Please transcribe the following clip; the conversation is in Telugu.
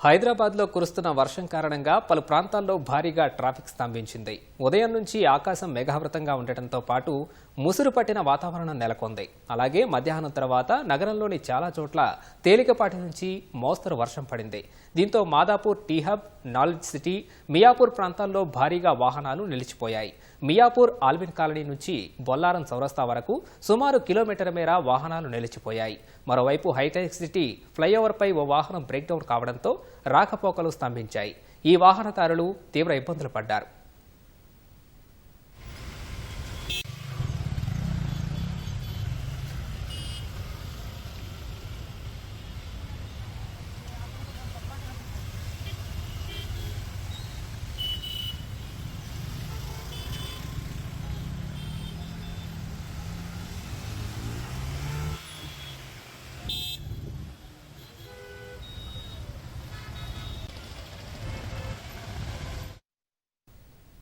హైదరాబాద్లో కురుస్తున్న వర్షం కారణంగా పలు ప్రాంతాల్లో భారీగా ట్రాఫిక్ స్తంభించింది. ఉదయం నుంచి ఆకాశం మేఘావృతంగా ఉండటంతో పాటు ముసురు పట్టిన వాతావరణం నెలకొంది. అలాగే మధ్యాహ్నం తర్వాత నగరంలోని చాలా చోట్ల తేలికపాటి నుంచి మోస్తరు వర్షం పడింది. దీంతో Madhapur, T hub, knowledge city, Miyapur ప్రాంతాల్లో భారీగా వాహనాలు నిలిచిపోయాయి. మియాపూర్, ఆల్విన్ కాలనీ నుంచి బొల్లారం చౌరస్తా వరకు సుమారు కిలోమీటర్ మేర వాహనాలు నిలిచిపోయాయి. మరోవైపు హైటెక్ సిటీ ఫ్లైఓవర్పై ఓ వాహనం బ్రేక్డౌన్ కావడంతో రాకపోకలు స్తంభించాయి. ఈ వాహనదారులు తీవ్ర ఇబ్బందులు పడ్డారు.